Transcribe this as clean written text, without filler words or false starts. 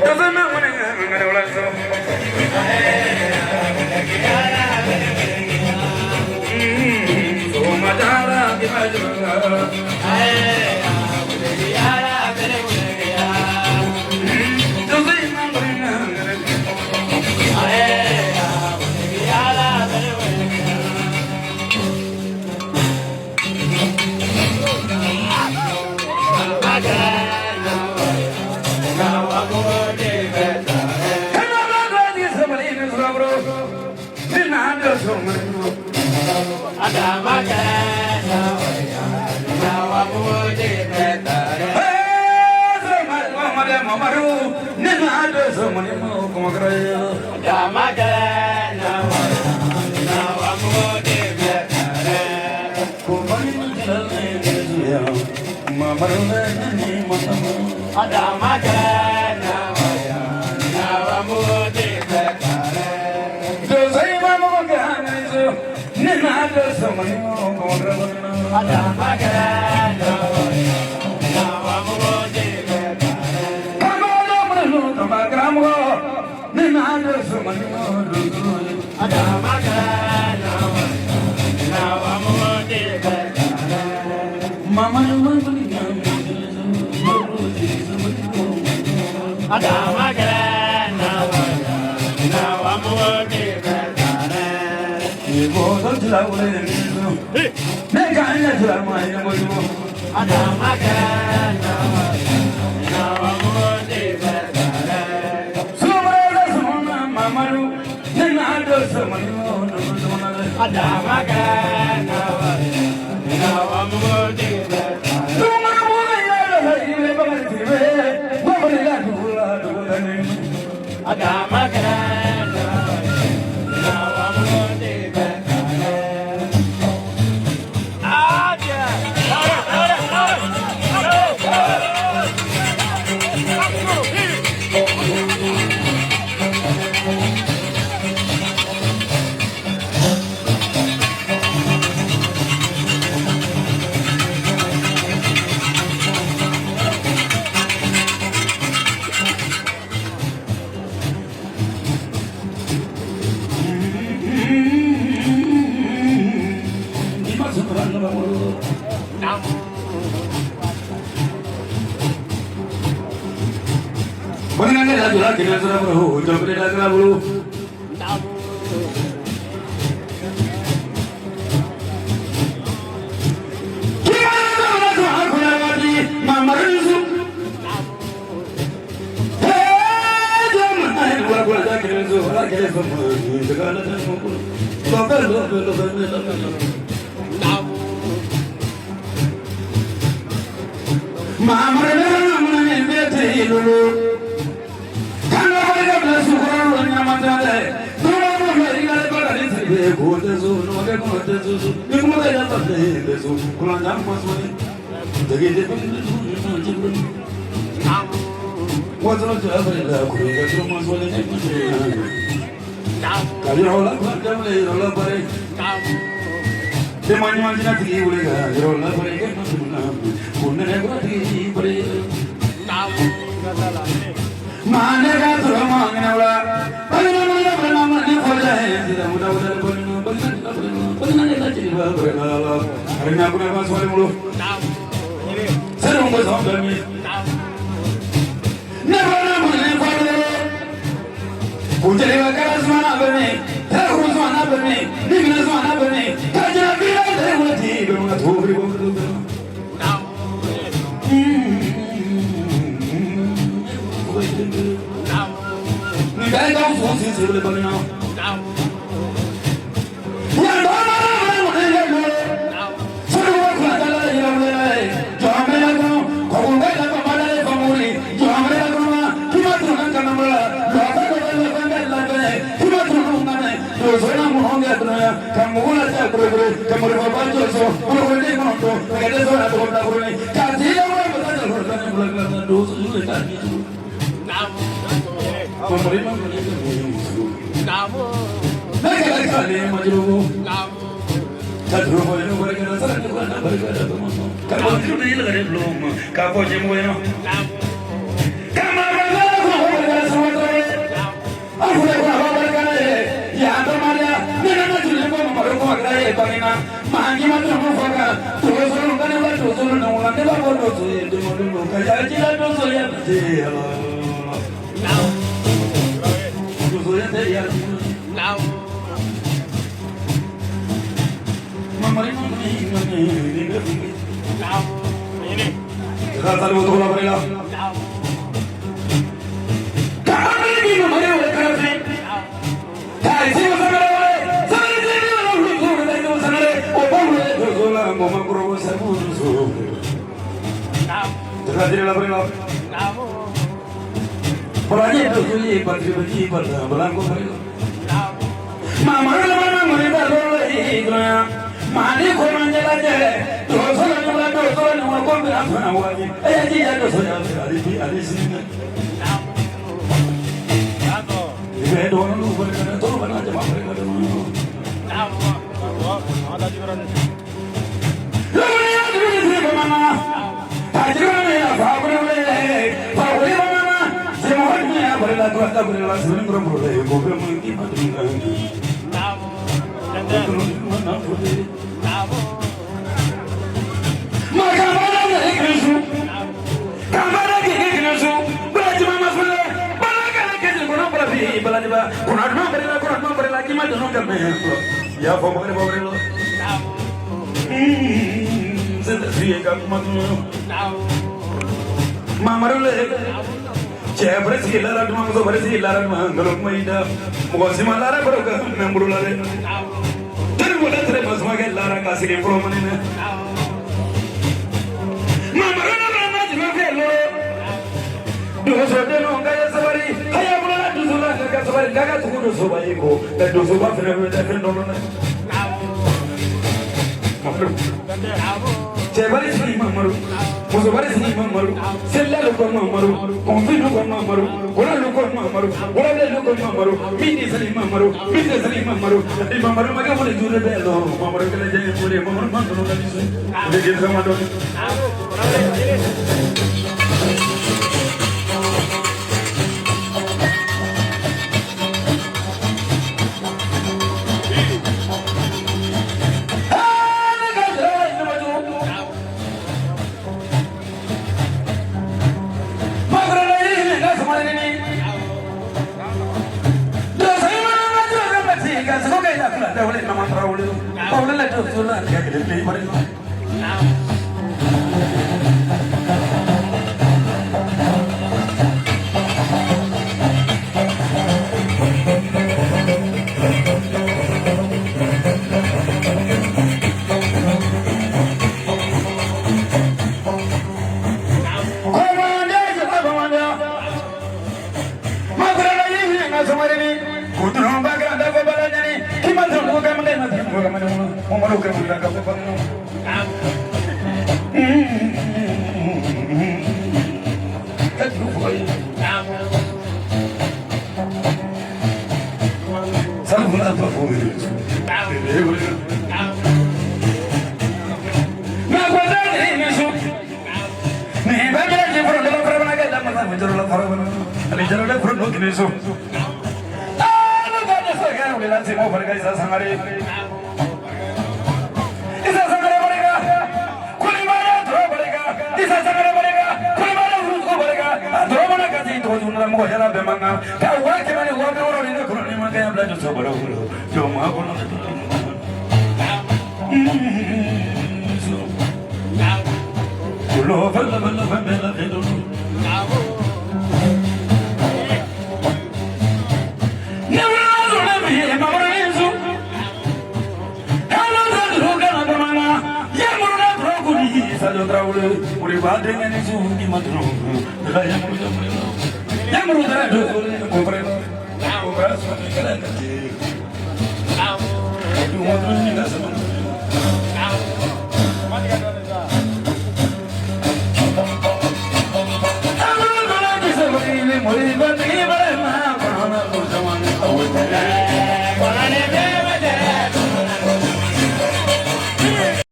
doesn't know when I'm going to let go. So my darling, give my love. panina mangi matu mufoka tuzuru kana ba tuzuru na ulande ba bodo tuye dumulu kaya jila dozo ya te now dozo ya te ya now mamari mamari now ini kata lu tu la barela now kami ni mamari oleh kami kai sih Mama Guru Sabuzu. Terhadir la beri la. Pelajari itu sih bagi belangko beri. Mama mana mereka lagi kerana mandi korang jalan. Dosa nama dosa nama kau berapa nama ni? Dia dosa ada sini. Ini dua orang lupa kerana tu mana jemaah mereka dulu. Ada di mana? Mamarule, cewek silara cuma musuh bersilara manggaluk maida, muka simalara berokat memburulare. Terbuat terus makan lara kasih informasi. Mamarule mana cuma kelo, dua sahaja nongkaya sabari, kaya bulan dua sahaja kakak sabari kakak tuh dua sahaja itu, dan dua sahaja film nonton. Cewek sini mamaru, musuh sini mamaru, selalu lupa mamaru, konflik lupa mamaru, orang lupa mamaru, orang lupa mamaru, mini sini mamaru, di mamaru mereka boleh jual belo, mamaru kena jadi boleh mamaru mana tu nak disu, jadi sama tu.